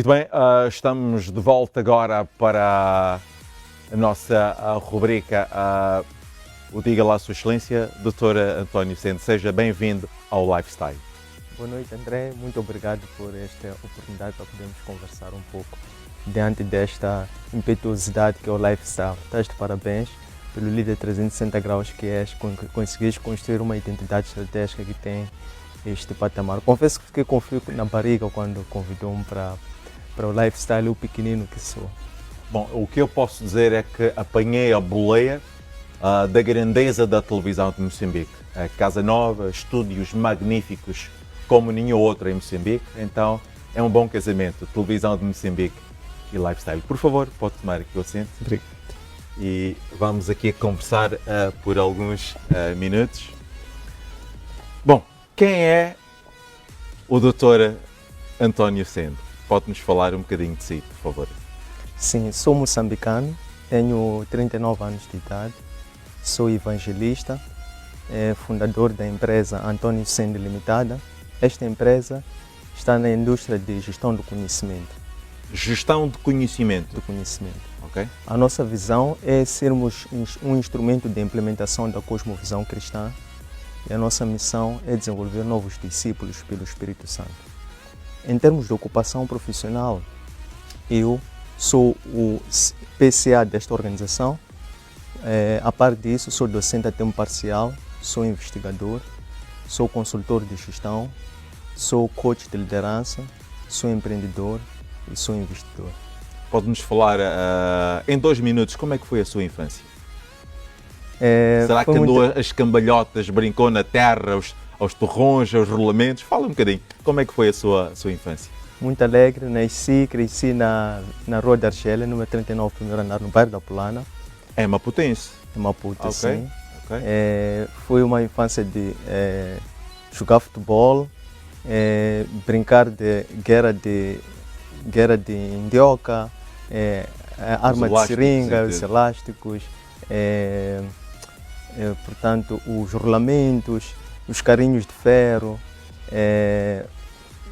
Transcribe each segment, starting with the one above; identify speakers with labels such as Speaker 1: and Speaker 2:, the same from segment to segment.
Speaker 1: Muito bem, estamos de volta agora para a nossa rubrica o Diga lá Sua Excelência, Dr. António Sende. Seja bem-vindo ao Lifestyle.
Speaker 2: Boa noite, André. Muito obrigado por esta oportunidade para podermos conversar um pouco diante desta impetuosidade que é o Lifestyle. Estás de parabéns pelo líder 360 graus que és, conseguiste construir uma identidade estratégica que tem este patamar. Confesso que fiquei com frio na barriga quando convidou-me para o Lifestyle, o pequenino que sou.
Speaker 1: Bom, o que eu posso dizer é que apanhei a boleia da grandeza da televisão de Moçambique. A Casa Nova, estúdios magníficos como nenhum outro em Moçambique. Então é um bom casamento, televisão de Moçambique e Lifestyle. Por favor, pode tomar aqui o assento.
Speaker 2: Obrigado.
Speaker 1: E vamos aqui a conversar por alguns minutos. Bom, quem é o Dr. António Sende? Pode-nos falar um bocadinho de si, por favor.
Speaker 2: Sim, sou moçambicano, tenho 39 anos de idade, sou evangelista, fundador da empresa António Sende Limitada. Esta empresa está na indústria de gestão do conhecimento.
Speaker 1: Gestão de conhecimento. Ok.
Speaker 2: A nossa visão é sermos um instrumento de implementação da cosmovisão cristã e a nossa missão é desenvolver novos discípulos pelo Espírito Santo. Em termos de ocupação profissional, eu sou o PCA desta organização. A par disso, sou docente a tempo parcial, sou investigador, sou consultor de gestão, sou coach de liderança, sou empreendedor e sou investidor.
Speaker 1: Pode-nos falar em 2 minutos como é que foi a sua infância? Será que andou as cambalhotas, brincou na terra, aos torrões, aos rolamentos? Fala um bocadinho, como é que foi a sua infância?
Speaker 2: Muito alegre, cresci na Rua da Argélia, número 39, primeiro andar, no bairro da Polana.
Speaker 1: É Maputense?
Speaker 2: É Maputo,
Speaker 1: okay.
Speaker 2: Sim.
Speaker 1: Okay.
Speaker 2: Foi uma infância de jogar futebol, brincar de guerra de indioca, arma de seringa, os elásticos, portanto, os rolamentos, os carrinhos de ferro.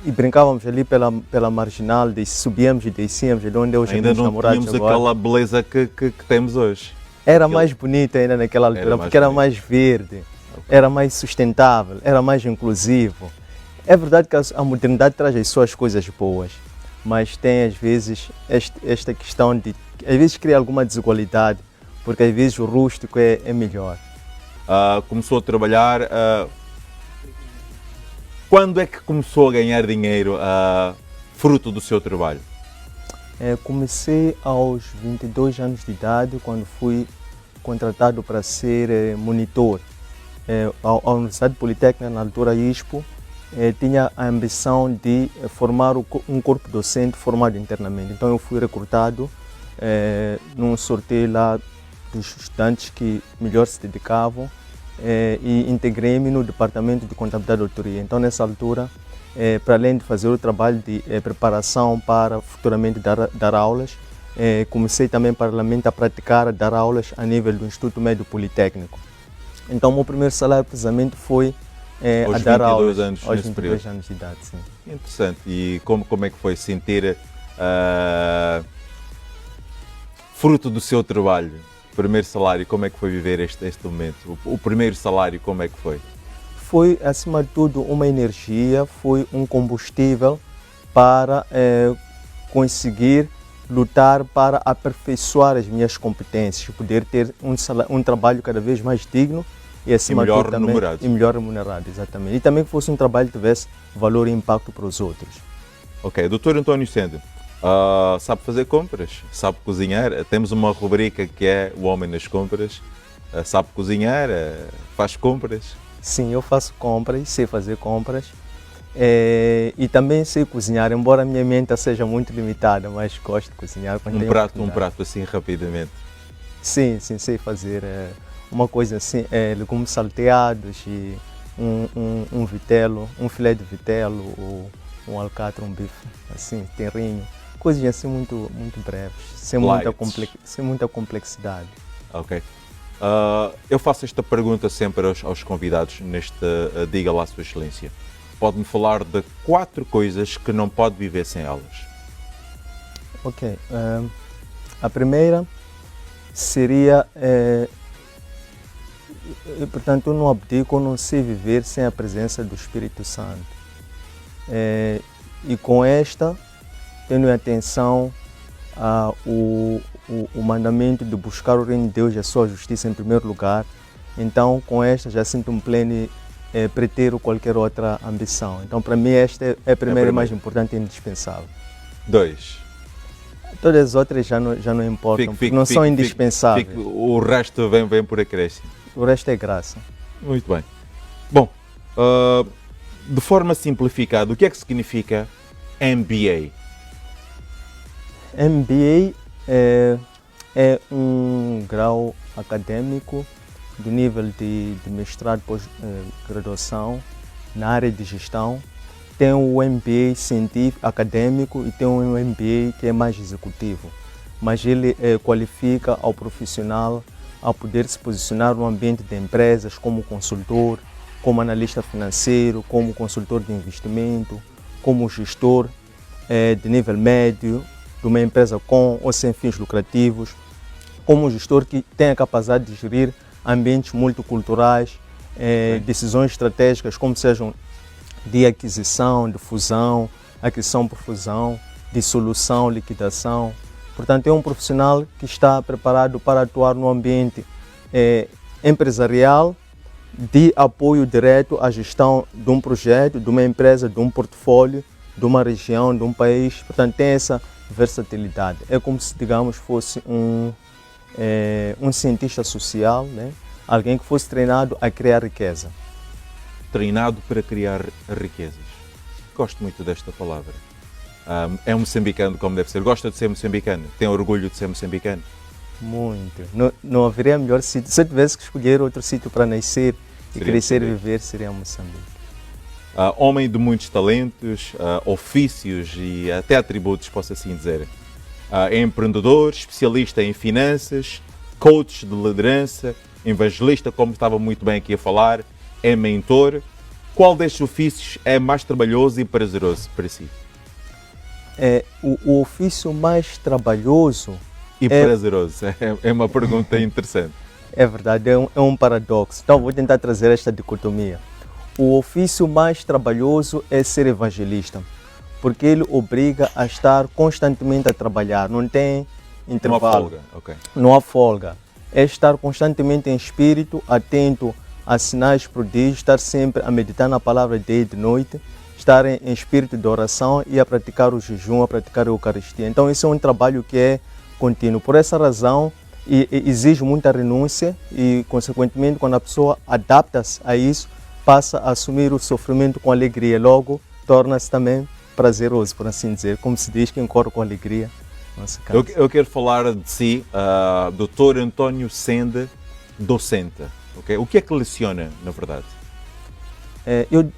Speaker 2: E brincávamos ali pela marginal, subíamos e descíamos, de onde hoje
Speaker 1: ainda não
Speaker 2: namorados
Speaker 1: tínhamos
Speaker 2: agora.
Speaker 1: Aquela beleza que temos hoje.
Speaker 2: Era mais bonito ainda naquela altura, porque era mais verde, era mais sustentável, era mais inclusivo. É verdade que a modernidade traz as suas coisas boas, mas tem às vezes esta questão de, às vezes cria alguma desigualdade, porque às vezes o rústico é melhor.
Speaker 1: Começou a trabalhar, quando é que começou a ganhar dinheiro fruto do seu trabalho?
Speaker 2: Comecei aos 22 anos de idade, quando fui contratado para ser monitor. A Universidade Politécnica, na altura ISPO, tinha a ambição de formar um corpo docente formado internamente. Então eu fui recrutado num sorteio lá dos estudantes que melhor se dedicavam e integrei-me no Departamento de Contabilidade e Auditoria. Então nessa altura, para além de fazer o trabalho de preparação para futuramente dar aulas, comecei também paralelamente a praticar, dar aulas a nível do Instituto Médio Politécnico. Então o meu primeiro salário precisamente foi a dar aulas aos 22 anos de idade. Sim.
Speaker 1: Interessante. E como é que foi sentir fruto do seu trabalho? Primeiro salário, como é que foi viver este momento? O primeiro salário, como é que foi?
Speaker 2: Foi, acima de tudo, uma energia, foi um combustível para conseguir lutar para aperfeiçoar as minhas competências, poder ter um trabalho cada vez mais digno e, acima de tudo, também, e melhor remunerado, exatamente. E também que fosse um trabalho que tivesse valor e impacto para os outros.
Speaker 1: Ok, Dr. António Sende, sabe fazer compras, sabe cozinhar, temos uma rubrica que é o homem nas compras, sabe cozinhar, faz compras?
Speaker 2: Sim, eu faço compras, sei fazer compras e também sei cozinhar, embora a minha mente seja muito limitada, mas gosto de cozinhar.
Speaker 1: Um prato assim rapidamente?
Speaker 2: Sim, sei fazer uma coisa assim, legumes salteados e um vitelo, um filé de vitelo, ou um alcatra, um bife, assim, terrinho. Coisas assim muito breves, sem muita complexidade.
Speaker 1: Ok. Eu faço esta pergunta sempre aos convidados neste Diga lá Sua Excelência. Pode-me falar de 4 coisas que não pode viver sem elas?
Speaker 2: Ok. A primeira seria, portanto, eu não abdico, eu não sei viver sem a presença do Espírito Santo. E com esta, tendo em atenção o mandamento de buscar o reino de Deus e a sua justiça em primeiro lugar, então com esta já sinto-me pleno pretero qualquer outra ambição. Então para mim esta é a primeira e mais importante e indispensável.
Speaker 3: 2.
Speaker 2: Todas as outras já não importam, porque não são indispensáveis.
Speaker 3: O resto vem por acréscimo.
Speaker 2: O resto é graça.
Speaker 3: Muito bem. Bom, de forma simplificada, o que é que significa MBA?
Speaker 2: MBA é um grau acadêmico do nível de mestrado pós-graduação na área de gestão. Tem o MBA científico, acadêmico, e tem um MBA que é mais executivo. Mas ele qualifica ao profissional a poder se posicionar no ambiente de empresas como consultor, como analista financeiro, como consultor de investimento, como gestor de nível médio de uma empresa com ou sem fins lucrativos, como gestor que tem a capacidade de gerir ambientes multiculturais, decisões estratégicas como sejam de aquisição, de fusão, aquisição por fusão, dissolução, liquidação. Portanto, é um profissional que está preparado para atuar no ambiente empresarial de apoio direto à gestão de um projeto, de uma empresa, de um portfólio, de uma região, de um país. Portanto, tem essa versatilidade. É como se, digamos, fosse um cientista social, né? Alguém que fosse treinado a criar riqueza.
Speaker 3: Treinado para criar riquezas. Gosto muito desta palavra. É um moçambicano como deve ser. Gosta de ser moçambicano? Tem orgulho de ser moçambicano?
Speaker 2: Muito. Não haveria melhor sítio. Se eu tivesse que escolher outro sítio para nascer e crescer e viver, seria Moçambique.
Speaker 3: Homem de muitos talentos, ofícios e até atributos, posso assim dizer. É empreendedor, especialista em finanças, coach de liderança, evangelista, como estava muito bem aqui a falar, é mentor. Qual destes ofícios é mais trabalhoso e prazeroso para si?
Speaker 2: O ofício mais trabalhoso
Speaker 3: e prazeroso. É uma pergunta interessante.
Speaker 2: É verdade, é um paradoxo. Então vou tentar trazer esta dicotomia. O ofício mais trabalhoso é ser evangelista, porque ele obriga a estar constantemente a trabalhar, não tem intervalo.
Speaker 3: Não há folga. Okay.
Speaker 2: Não há folga. É estar constantemente em espírito, atento a sinais prodígios, estar sempre a meditar na palavra de dia e de noite, estar em espírito de oração e a praticar o jejum, a praticar a Eucaristia. Então isso é um trabalho que é contínuo. Por essa razão, exige muita renúncia e, consequentemente, quando a pessoa adapta-se a isso, passa a assumir o sofrimento com alegria. Logo, torna-se também prazeroso, por assim dizer. Como se diz, quem corre com alegria não se cansa.
Speaker 3: Eu quero falar de si, Dr. António Sende, docente. Okay? O que é que leciona, na verdade?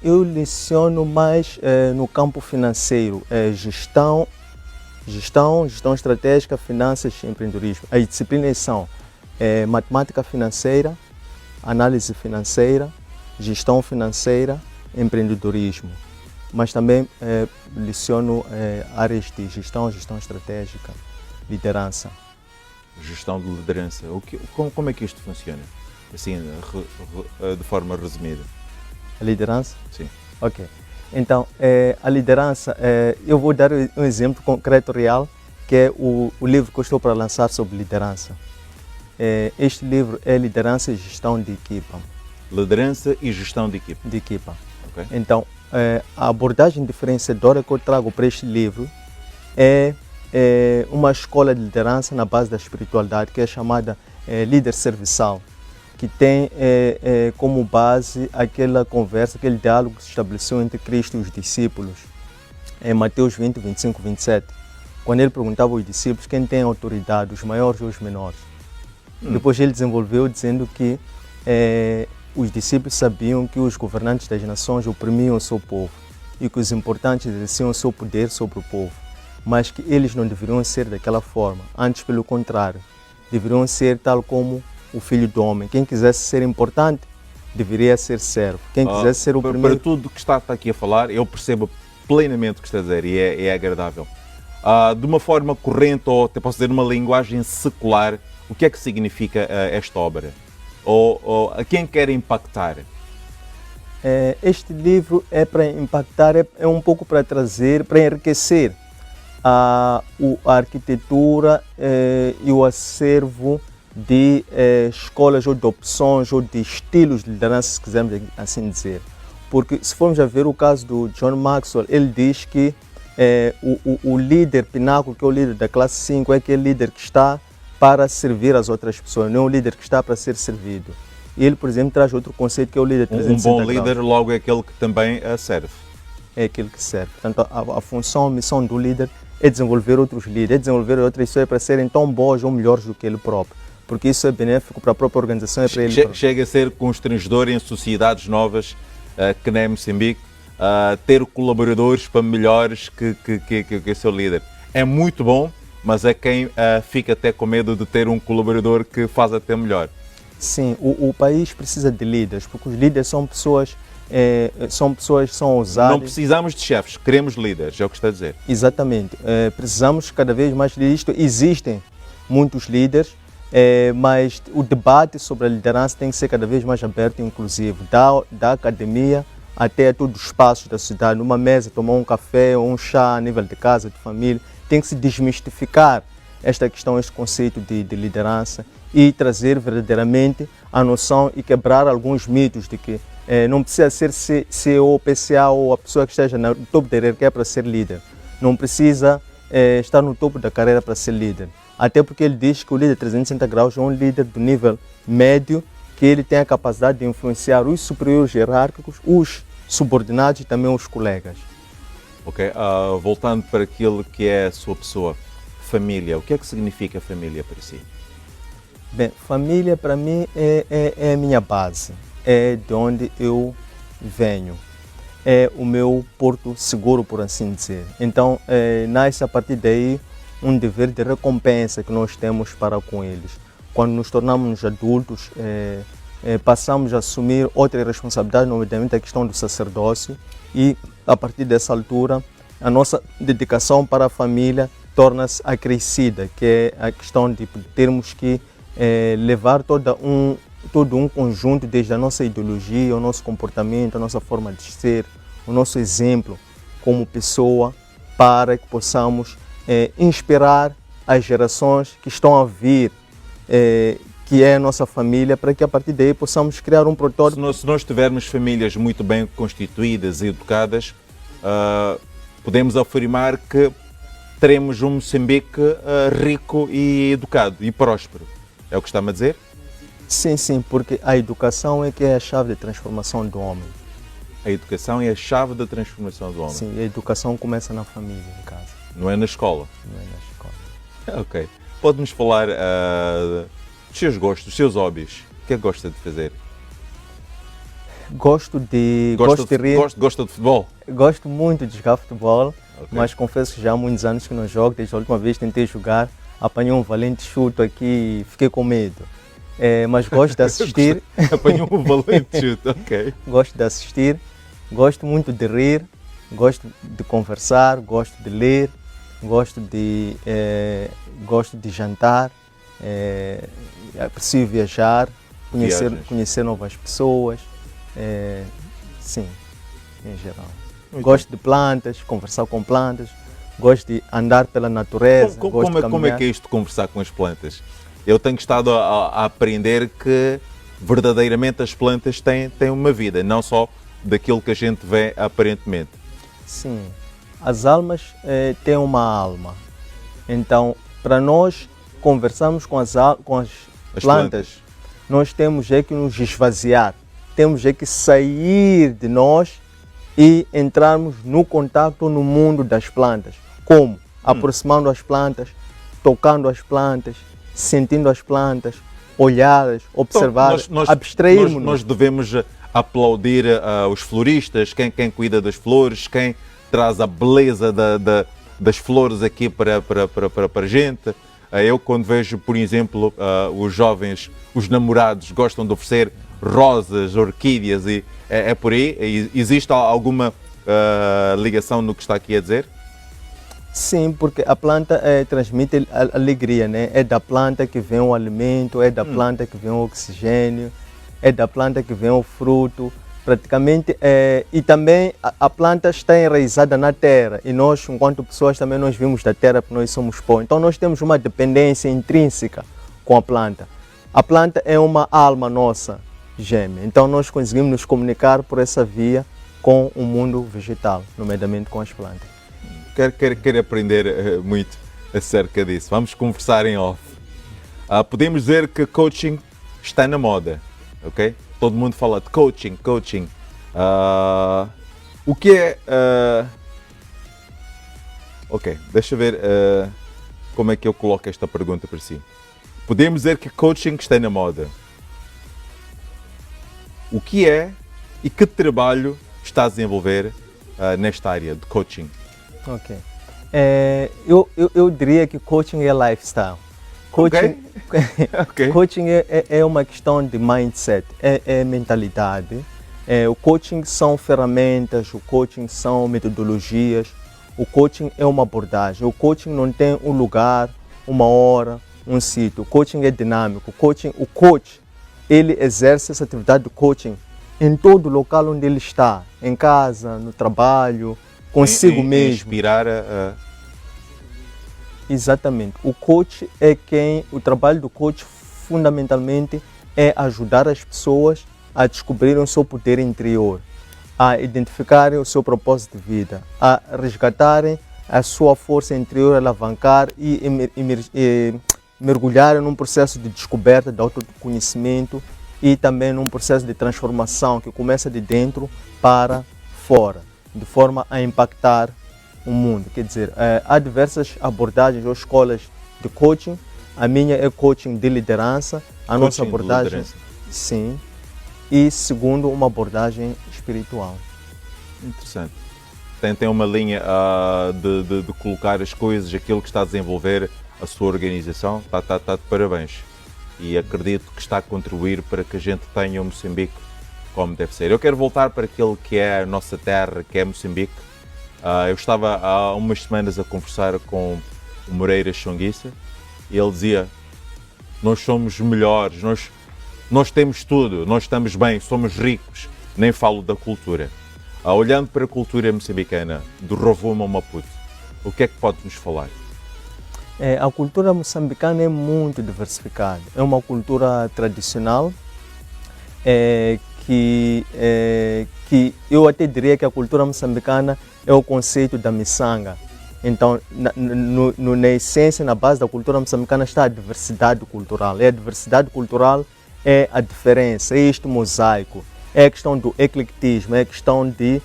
Speaker 2: Eu leciono mais no campo financeiro, gestão estratégica, finanças e empreendedorismo. As disciplinas são matemática financeira, análise financeira, gestão financeira, empreendedorismo. Mas também leciono áreas de gestão estratégica, liderança.
Speaker 3: Gestão de liderança. Como é que isto funciona? Assim, de forma resumida.
Speaker 2: A liderança?
Speaker 3: Sim.
Speaker 2: Ok. Então, a liderança, eu vou dar um exemplo concreto real, que é o livro que eu estou para lançar sobre liderança. Este livro é Liderança e Gestão de Equipa.
Speaker 3: Liderança e Gestão de Equipa.
Speaker 2: De equipa.
Speaker 3: Okay.
Speaker 2: Então, a abordagem diferenciadora que eu trago para este livro é uma escola de liderança na base da espiritualidade, que é chamada líder serviçal, que tem como base aquela conversa, aquele diálogo que se estabeleceu entre Cristo e os discípulos, em Mateus 20, 25, 27, quando ele perguntava aos discípulos quem tem autoridade, os maiores ou os menores. Depois ele desenvolveu dizendo que os discípulos sabiam que os governantes das nações oprimiam o seu povo e que os importantes exerciam o seu poder sobre o povo, mas que eles não deveriam ser daquela forma, antes pelo contrário, deveriam ser tal como o Filho do Homem. Quem quisesse ser importante, deveria ser servo. Quem quisesse ser o primeiro...
Speaker 3: Para tudo que está aqui a falar, eu percebo plenamente o que está a dizer e é agradável. De uma forma corrente, ou até posso dizer numa linguagem secular, o que é que significa esta obra? Ou a quem quer impactar?
Speaker 2: Este livro é para impactar, é um pouco para trazer, para enriquecer a arquitetura e o acervo de escolas ou de opções ou de estilos de liderança, se quisermos assim dizer. Porque se formos a ver o caso do John Maxwell, ele diz que o líder pináculo, que é o líder da classe 5, é aquele líder que está para servir as outras pessoas, não é o líder que está para ser servido. E ele, por exemplo, traz outro conceito que é o líder 360
Speaker 3: Um bom líder logo é aquele que também serve.
Speaker 2: É aquele que serve. Portanto, a função, a missão do líder é desenvolver outros líderes, é desenvolver outras pessoas para serem tão boas ou melhores do que ele próprio. Porque isso é benéfico para a própria organização e para ele próprio.
Speaker 3: Chega a ser constrangedor em sociedades novas, que nem Moçambique, ter colaboradores para melhores que o seu líder. É muito bom, mas é quem fica até com medo de ter um colaborador que faz até melhor.
Speaker 2: Sim, o país precisa de líderes, porque os líderes são pessoas são ousadas.
Speaker 3: Não precisamos de chefes, queremos líderes, é o que está a dizer.
Speaker 2: Exatamente. Precisamos cada vez mais de líderes. Existem muitos líderes, mas o debate sobre a liderança tem que ser cada vez mais aberto e inclusivo, da academia até todos os espaços da cidade. Numa mesa, tomar um café ou um chá a nível de casa, de família, tem que se desmistificar esta questão, este conceito de liderança e trazer verdadeiramente a noção e quebrar alguns mitos de que não precisa ser CEO, PCA ou a pessoa que esteja no topo da hierarquia para ser líder. Não precisa estar no topo da carreira para ser líder. Até porque ele diz que o líder 360 graus é um líder do nível médio, que ele tem a capacidade de influenciar os superiores hierárquicos, os subordinados e também os colegas.
Speaker 3: Ok, voltando para aquilo que é a sua pessoa, família, o que é que significa família para si?
Speaker 2: Bem, família para mim é a minha base, é de onde eu venho, é o meu porto seguro, por assim dizer. Então, nasce a partir daí um dever de recompensa que nós temos para com eles. Quando nos tornamos adultos, passamos a assumir outra responsabilidade, nomeadamente a questão do sacerdócio, e a partir dessa altura, a nossa dedicação para a família torna-se acrescida, que é a questão de termos que levar todo um conjunto, desde a nossa ideologia, o nosso comportamento, a nossa forma de ser, o nosso exemplo como pessoa, para que possamos inspirar as gerações que estão a vir, que é a nossa família, para que a partir daí possamos criar um protótipo.
Speaker 3: Se nós tivermos famílias muito bem constituídas e educadas, podemos afirmar que teremos um Moçambique rico e educado e próspero. É o que está-me a dizer?
Speaker 2: Sim, sim, porque a educação é que é a chave de transformação do homem.
Speaker 3: A educação é a chave da transformação do homem.
Speaker 2: Sim, a educação começa na família, em casa.
Speaker 3: Não é na escola?
Speaker 2: Não é na escola.
Speaker 3: Ok. Pode-nos falar dos seus gostos, dos seus hobbies. O que é que gosta de fazer?
Speaker 2: Gosto de rir.
Speaker 3: Gosta de futebol?
Speaker 2: Gosto muito de jogar futebol,
Speaker 3: Okay.
Speaker 2: mas confesso que já há muitos anos que não jogo. Desde a última vez que tentei jogar, apanhei um valente chute aqui e fiquei com medo. Mas gosto de assistir.
Speaker 3: Apanhou um valente chute, ok.
Speaker 2: Gosto de assistir, gosto muito de rir, gosto de conversar, gosto de ler, gosto de jantar, aprecio viajar, conhecer novas pessoas, sim, em geral. Gosto de plantas, conversar com plantas, gosto de andar pela natureza.
Speaker 3: Como é que é isto de conversar com as plantas? Eu tenho estado a aprender que verdadeiramente as plantas têm uma vida, não só daquilo que a gente vê aparentemente.
Speaker 2: Sim, as almas têm uma alma. Então, para nós conversarmos com as plantas, nós temos que nos esvaziar, temos que sair de nós e entrarmos no contato no mundo das plantas. Como? Aproximando as plantas, tocando as plantas, sentindo as plantas, olhá-las, observar, abstrairmos.
Speaker 3: Nós devemos aplaudir os floristas, quem cuida das flores, quem traz a beleza das flores aqui para a gente. Eu, quando vejo, por exemplo, os jovens, os namorados, gostam de oferecer rosas, orquídeas, e é por aí? Existe alguma ligação no que está aqui a dizer?
Speaker 2: Sim, porque a planta transmite alegria, né? É da planta que vem o alimento, é da planta que vem o oxigênio, é da planta que vem o fruto. Praticamente, e também a planta está enraizada na terra e nós, enquanto pessoas, também nós vimos da terra porque nós somos pó. Então nós temos uma dependência intrínseca com a planta. A planta é uma alma nossa gêmea, então nós conseguimos nos comunicar por essa via com o mundo vegetal, nomeadamente com as plantas.
Speaker 3: Quero aprender muito acerca disso. Vamos conversar em off. Podemos dizer que coaching está na moda, ok? Todo mundo fala de coaching. O que é... Ok, deixa eu ver como é que eu coloco esta pergunta para si. Podemos dizer que coaching está na moda. O que é e que trabalho está a desenvolver nesta área de coaching?
Speaker 2: Ok. Eu diria que coaching é lifestyle. Coaching,
Speaker 3: Ok.
Speaker 2: coaching é uma questão de mindset, é mentalidade. O coaching são ferramentas, o coaching são metodologias, o coaching é uma abordagem. O coaching não tem um lugar, uma hora, um sítio. O coaching é dinâmico. O coach, ele exerce essa atividade de coaching em todo local onde ele está, em casa, no trabalho, consigo mesmo.
Speaker 3: Inspirar a...
Speaker 2: Exatamente. O trabalho do coach fundamentalmente é ajudar as pessoas a descobrirem o seu poder interior, a identificarem o seu propósito de vida, a resgatarem a sua força interior, alavancar e mergulharem num processo de descoberta, de autoconhecimento e também num processo de transformação que começa de dentro para fora, de forma a impactar o mundo. Quer dizer, há diversas abordagens ou escolas de coaching. A minha é coaching de liderança, a nossa abordagem, sim, e segundo, uma abordagem espiritual.
Speaker 3: Interessante. Tem uma linha de colocar as coisas, aquilo que está a desenvolver a sua organização, está de parabéns. E acredito que está a contribuir para que a gente tenha o Moçambique como deve ser. Eu quero voltar para aquilo que é a nossa terra, que é Moçambique. Eu estava há umas semanas a conversar com o Moreira Xonguissa e ele dizia: nós somos melhores, nós temos tudo, nós estamos bem, somos ricos. Nem falo da cultura. Olhando para a cultura moçambicana, do Rovuma ao Maputo, o que é que pode nos falar?
Speaker 2: A cultura moçambicana é muito diversificada. É uma cultura tradicional que eu até diria que a cultura moçambicana é o conceito da miçanga. Então, na essência, na base da cultura moçambicana está a diversidade cultural. E a diversidade cultural é a diferença, é este mosaico, é a questão do eclectismo, é a questão de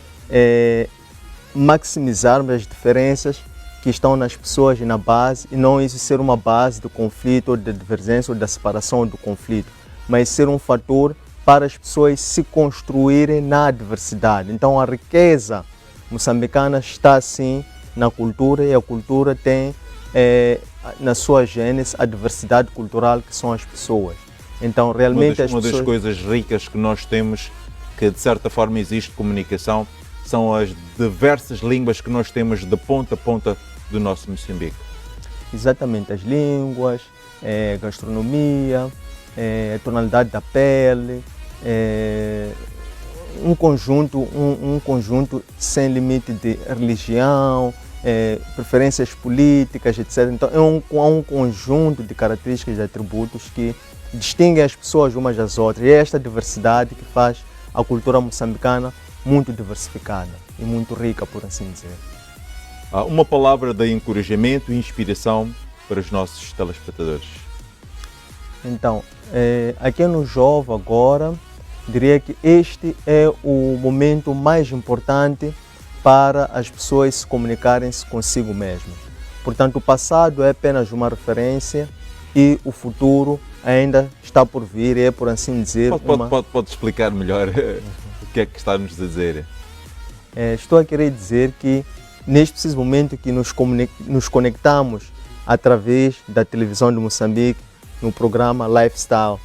Speaker 2: maximizarmos as diferenças que estão nas pessoas e na base, e não isso ser uma base do conflito, ou da divergência, ou da separação do conflito, mas ser um fator para as pessoas se construírem na diversidade. Então a riqueza moçambicana está assim na cultura, e a cultura tem na sua gênese a diversidade cultural que são as pessoas. Então realmente
Speaker 3: uma das coisas ricas que nós temos, que de certa forma existe comunicação, são as diversas línguas que nós temos de ponta a ponta do nosso Moçambique.
Speaker 2: Exatamente, as línguas, gastronomia, a tonalidade da pele, um conjunto sem limite de religião, preferências políticas, etc. Então há um conjunto de características e atributos que distinguem as pessoas umas das outras, e é esta diversidade que faz a cultura moçambicana muito diversificada e muito rica, por assim dizer.
Speaker 3: Uma palavra de encorajamento e inspiração para os nossos telespectadores.
Speaker 2: Então, aqui no Jovem agora, diria que este é o momento mais importante para as pessoas se comunicarem-se consigo mesmas. Portanto, o passado é apenas uma referência e o futuro ainda está por vir, é, por assim dizer...
Speaker 3: Pode explicar melhor o que é que está a nos dizer?
Speaker 2: Estou a querer dizer que neste preciso momento que nos conectamos através da televisão de Moçambique, no programa Lifestyle,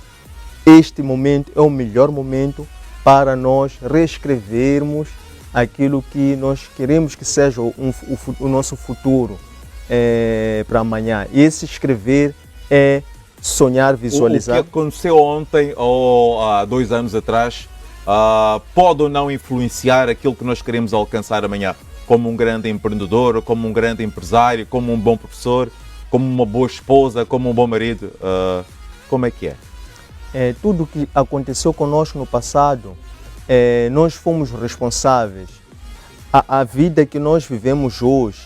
Speaker 2: este momento é o melhor momento para nós reescrevermos aquilo que nós queremos que seja o nosso futuro. para amanhã. E esse escrever é sonhar, visualizar.
Speaker 3: O que aconteceu ontem ou há 2 anos atrás pode ou não influenciar aquilo que nós queremos alcançar amanhã, como um grande empreendedor, como um grande empresário, como um bom professor, como uma boa esposa, como um bom marido. Como é que é?
Speaker 2: Tudo que aconteceu conosco no passado, nós fomos responsáveis. A vida que nós vivemos hoje,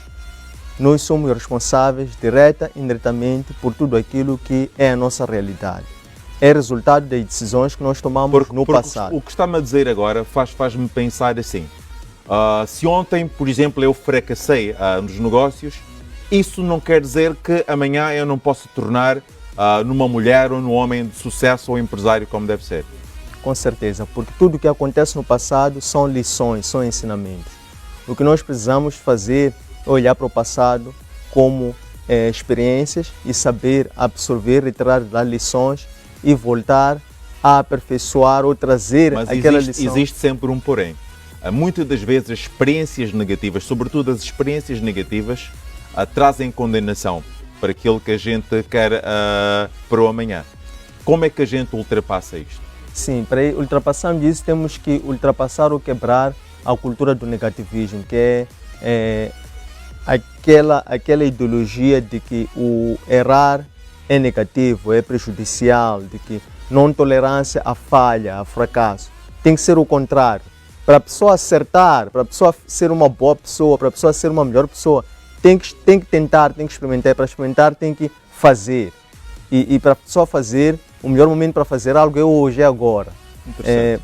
Speaker 2: nós somos responsáveis direta e indiretamente por tudo aquilo que é a nossa realidade. É resultado das decisões que nós tomamos no passado.
Speaker 3: O que está-me a dizer agora faz-me pensar assim. Se ontem, por exemplo, eu fracassei nos negócios, isso não quer dizer que amanhã eu não possa tornar numa mulher ou num homem de sucesso ou empresário como deve ser.
Speaker 2: Com certeza, porque tudo o que acontece no passado são lições, são ensinamentos. O que nós precisamos fazer é olhar para o passado como experiências e saber absorver, retirar das lições e voltar a aperfeiçoar ou trazer aquela lição.
Speaker 3: Mas existe sempre um porém. Muitas das vezes as experiências negativas, sobretudo as experiências negativas, trazem condenação para aquilo que a gente quer para o amanhã. Como é que a gente ultrapassa isto?
Speaker 2: Sim, para ultrapassarmos isso temos que ultrapassar ou quebrar a cultura do negativismo, que é aquela ideologia de que o errar é negativo, é prejudicial, de que não tolerância à falha, a fracasso. Tem que ser o contrário. Para a pessoa acertar, para a pessoa ser uma boa pessoa, para a pessoa ser uma melhor pessoa, tem que tentar, tem que experimentar. Para experimentar tem que fazer. E para a pessoa fazer, o melhor momento para fazer algo é hoje, é agora.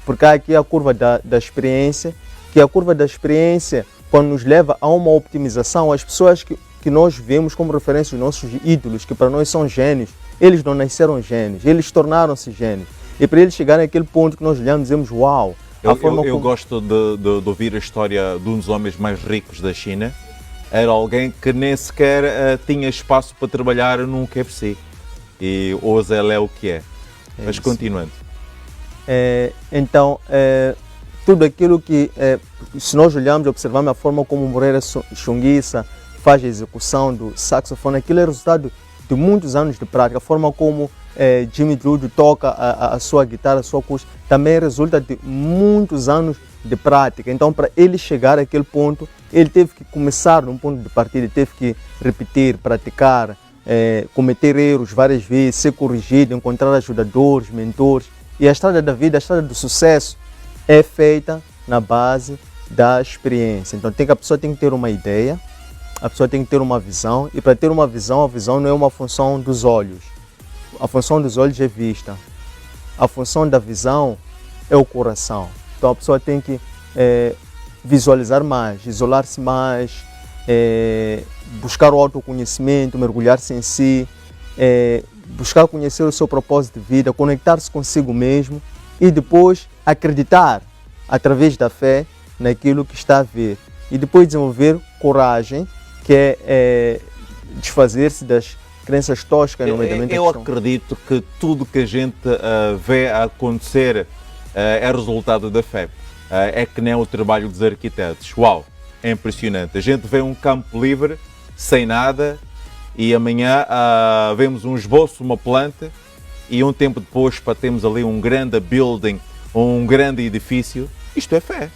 Speaker 2: Porque há aqui a curva da experiência, que a curva da experiência, quando nos leva a uma optimização, as pessoas que nós vemos como referência os nossos ídolos, que para nós são gênios, eles não nasceram gênios, eles tornaram-se gênios. E para eles chegarem àquele ponto que nós olhamos e dizemos, uau!
Speaker 3: Eu gosto de ouvir a história de um dos homens mais ricos da China. Era alguém que nem sequer tinha espaço para trabalhar num KFC. E hoje ele é o que é. Mas continuando.
Speaker 2: Então, tudo aquilo que, se nós olharmos e observarmos a forma como Moreira Chunguissa faz a execução do saxofone, aquilo é resultado de muitos anos de prática. A forma como Jimmy Drude toca a sua guitarra, a sua acústica, também resulta de muitos anos de prática. Então, para ele chegar àquele ponto, ele teve que começar num ponto de partida, teve que repetir, praticar, cometer erros várias vezes, ser corrigido, encontrar ajudadores, mentores. E a estrada da vida, a estrada do sucesso, é feita na base da experiência. Então, a pessoa tem que ter uma ideia, a pessoa tem que ter uma visão, e para ter uma visão, a visão não é uma função dos olhos. A função dos olhos é vista. A função da visão é o coração. Então, a pessoa tem que visualizar mais, isolar-se mais, buscar o autoconhecimento, mergulhar-se em si, buscar conhecer o seu propósito de vida, conectar-se consigo mesmo e depois acreditar através da fé naquilo que está a ver. E depois desenvolver coragem, que é desfazer-se das crenças toscas, nomeadamente.
Speaker 3: Eu acredito que tudo que a gente vê acontecer é resultado da fé. É que nem o trabalho dos arquitetos. Uau, é impressionante. A gente vê um campo livre, sem nada, e amanhã vemos um esboço, uma planta, e um tempo depois temos ali um grande building, um grande edifício. Isto é fé.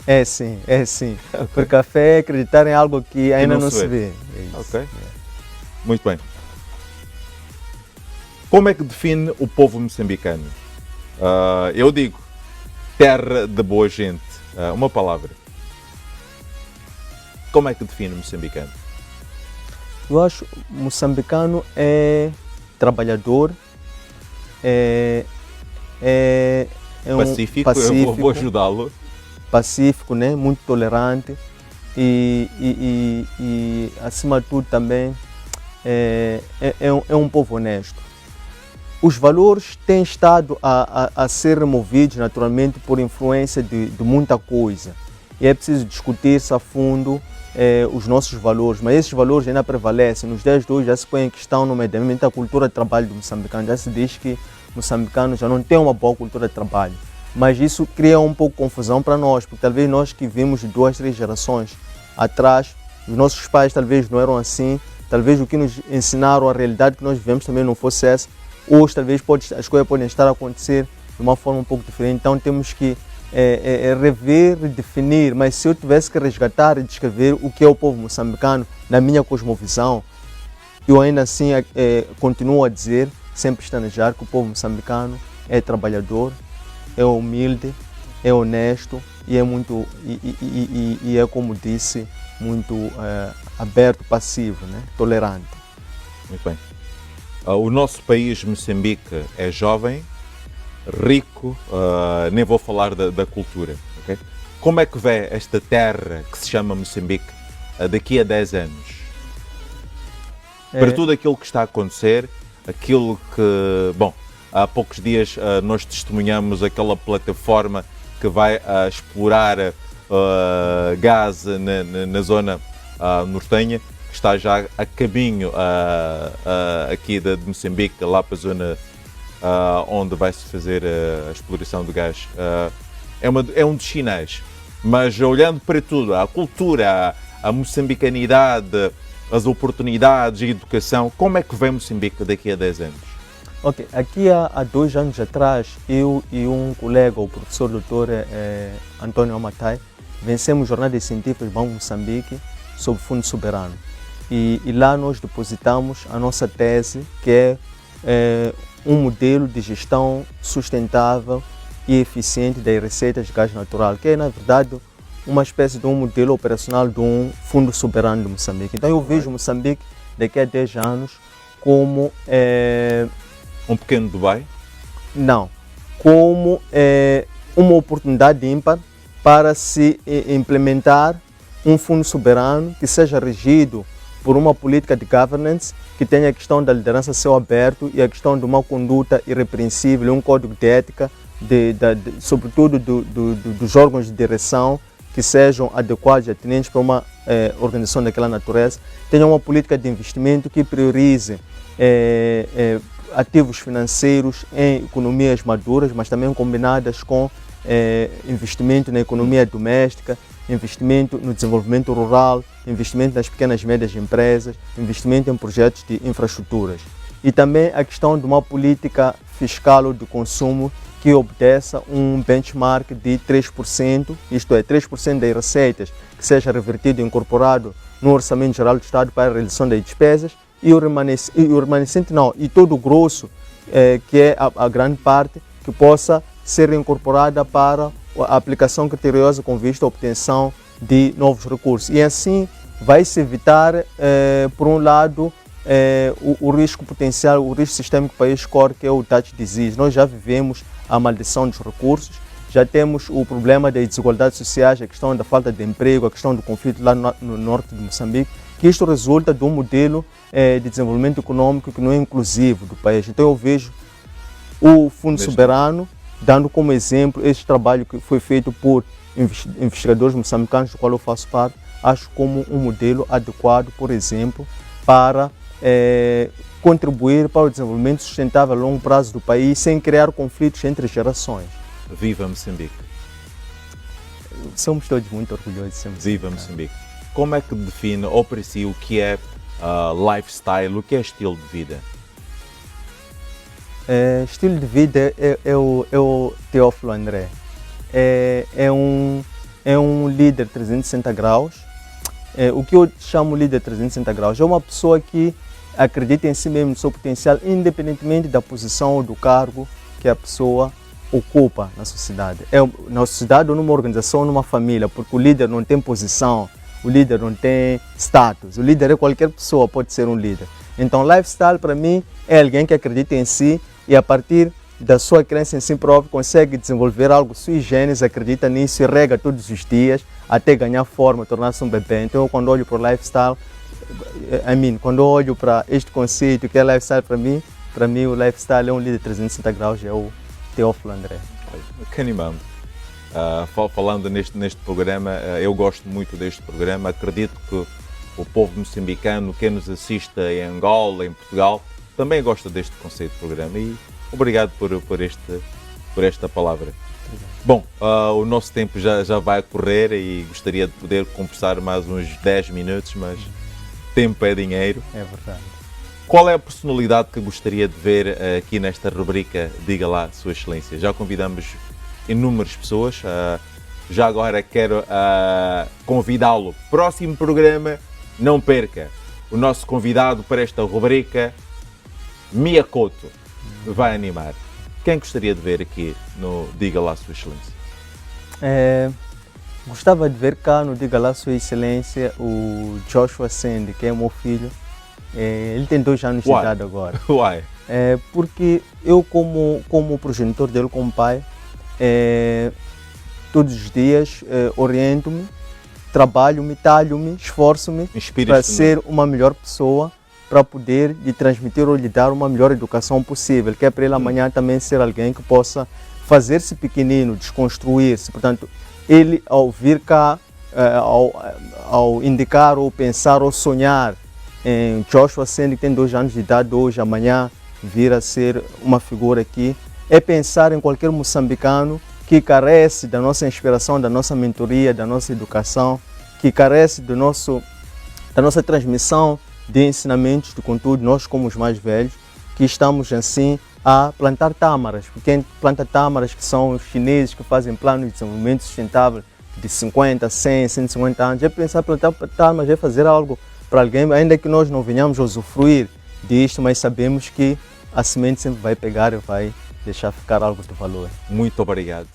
Speaker 2: É sim, é sim. Okay. Porque a fé é acreditar em algo que ainda não se vê. É isso.
Speaker 3: Ok. Muito bem. Como é que define o povo moçambicano? Eu digo, terra de boa gente. Uma palavra. Como é que define o moçambicano?
Speaker 2: Eu acho que o moçambicano é trabalhador,
Speaker 3: pacífico, eu vou ajudá-lo.
Speaker 2: Pacífico, né? Muito tolerante e acima de tudo também é um povo honesto. Os valores têm estado a ser removidos naturalmente por influência de muita coisa e é preciso discutir-se a fundo os nossos valores, mas esses valores ainda prevalecem. Nos dias de hoje já se põe em questão, nomeadamente, a cultura de trabalho do moçambicano. Já se diz que o moçambicano já não tem uma boa cultura de trabalho. Mas isso cria um pouco de confusão para nós, porque talvez nós que vimos de 2, 3 gerações atrás, os nossos pais talvez não eram assim, talvez o que nos ensinaram, a realidade que nós vivemos também não fosse essa. Hoje talvez as coisas podem estar a acontecer de uma forma um pouco diferente, então temos que rever, definir, mas se eu tivesse que resgatar e descrever o que é o povo moçambicano na minha cosmovisão, eu ainda assim continuo a dizer, sempre estanejar, que o povo moçambicano é trabalhador, é humilde, é honesto e é muito, e é como disse, muito aberto, passivo, né? Tolerante.
Speaker 3: Muito bem. O nosso país, Moçambique, é jovem, rico, nem vou falar da cultura. Okay? Como é que vê esta terra que se chama Moçambique daqui a 10 anos? Para tudo aquilo que está a acontecer, aquilo que, bom, há poucos dias nós testemunhamos aquela plataforma que vai explorar gás na zona nortenha, que está já a caminho aqui de Moçambique, lá para a zona onde vai-se fazer a exploração do gás. É um dos sinais. Mas olhando para tudo, a cultura, a moçambicanidade, as oportunidades, a educação, como é que vem Moçambique daqui a 10 anos?
Speaker 2: Ok, aqui há 2 anos atrás, eu e um colega, o professor Dr. Antônio Amatai, vencemos jornadas científicas do Banco Moçambique sobre Fundo Soberano. E lá nós depositamos a nossa tese, que é um modelo de gestão sustentável e eficiente das receitas de gás natural, que é, na verdade, uma espécie de um modelo operacional de um fundo soberano de Moçambique. Então eu vejo Moçambique daqui a 10 anos como...
Speaker 3: um pequeno Dubai?
Speaker 2: Não, como uma oportunidade ímpar para se implementar um fundo soberano que seja regido por uma política de governance que tenha a questão da liderança a céu aberto e a questão de uma conduta irrepreensível, um código de ética, sobretudo dos órgãos de direção, que sejam adequados e atinentes para uma organização daquela natureza, tenha uma política de investimento que priorize ativos financeiros em economias maduras, mas também combinadas com investimento na economia doméstica, investimento no desenvolvimento rural, investimento nas pequenas e médias empresas, investimento em projetos de infraestruturas. E também a questão de uma política fiscal ou de consumo que obedeça um benchmark de 3%, isto é, 3% das receitas que seja revertido e incorporado no Orçamento Geral do Estado para a realização das despesas e o remanescente não, e todo o grosso, que é a grande parte, que possa ser incorporada para a aplicação criteriosa com vista à obtenção de novos recursos. E assim vai-se evitar, por um lado, o risco potencial, o risco sistêmico que o país corre, que é o touch disease. Nós já vivemos a maldição dos recursos, já temos o problema das desigualdades sociais, a questão da falta de emprego, a questão do conflito lá no norte de Moçambique, que isto resulta de um modelo de desenvolvimento econômico que não é inclusivo do país. Então eu vejo o Fundo Soberano dando como exemplo este trabalho que foi feito por investigadores moçambicanos, do qual eu faço parte, acho como um modelo adequado, por exemplo, para contribuir para o desenvolvimento sustentável a longo prazo do país, sem criar conflitos entre gerações.
Speaker 3: Viva Moçambique!
Speaker 2: Somos todos muito orgulhosos de ser moçambicanos.
Speaker 3: Viva Moçambique! Como é que define ou para si o que é lifestyle, o que é estilo de vida?
Speaker 2: Estilo de vida é o Teófilo André. É um líder 360 graus. O que eu chamo líder 360 graus é uma pessoa que acredita em si mesmo, no seu potencial, independentemente da posição ou do cargo que a pessoa ocupa na sociedade. Na sociedade ou numa organização ou numa família, porque o líder não tem posição, o líder não tem status, o líder é qualquer pessoa, pode ser um líder. Então, lifestyle para mim é alguém que acredita em si e a partir da sua crença em si próprio consegue desenvolver algo sui generis, acredita nisso e rega todos os dias até ganhar forma, tornar-se um bebê. Então, eu, quando olho para o lifestyle, quando eu olho para este conceito que é lifestyle para mim o lifestyle é um líder 360 graus, é o Teófilo André.
Speaker 3: Que animando. Falando neste programa, eu gosto muito deste programa, acredito que o povo moçambicano, quem nos assiste em Angola, em Portugal, também gosta deste conceito de programa e obrigado por esta palavra. Bom, o nosso tempo já vai a correr e gostaria de poder conversar mais uns 10 minutos, mas tempo é dinheiro.
Speaker 2: É verdade.
Speaker 3: Qual é a personalidade que gostaria de ver aqui nesta rubrica Diga lá, Sua Excelência? Já convidamos inúmeras pessoas. Já agora quero convidá-lo. Próximo programa, não perca. O nosso convidado para esta rubrica, Miyakoto, vai animar. Quem gostaria de ver aqui no Diga lá, Sua Excelência?
Speaker 2: Gostava de ver cá no Diga lá, Sua Excelência, o Joshua Sandy, que é meu filho. Ele tem 2 anos de idade agora.
Speaker 3: Uai.
Speaker 2: Porque eu, como progenitor dele, como pai, todos os dias oriento-me, trabalho-me, talho-me, esforço-me para ser uma melhor pessoa, para poder lhe transmitir ou lhe dar uma melhor educação possível, que é para ele amanhã também ser alguém que possa fazer-se pequenino, desconstruir-se. Portanto, ele ao vir cá, ao indicar ou pensar ou sonhar em Joshua Sandy, que tem 2 anos de idade hoje, amanhã vir a ser uma figura aqui, é pensar em qualquer moçambicano que carece da nossa inspiração, da nossa mentoria, da nossa educação, que carece da nossa transmissão de ensinamentos, de conteúdo, nós como os mais velhos, que estamos assim a plantar tâmaras. Quem planta tâmaras, que são os chineses que fazem planos de desenvolvimento sustentável de 50, 100, 150 anos, é pensar plantar tâmaras, é fazer algo para alguém, ainda que nós não venhamos a usufruir disto, mas sabemos que a semente sempre vai pegar e vai deixar ficar algo de valor.
Speaker 3: Muito obrigado.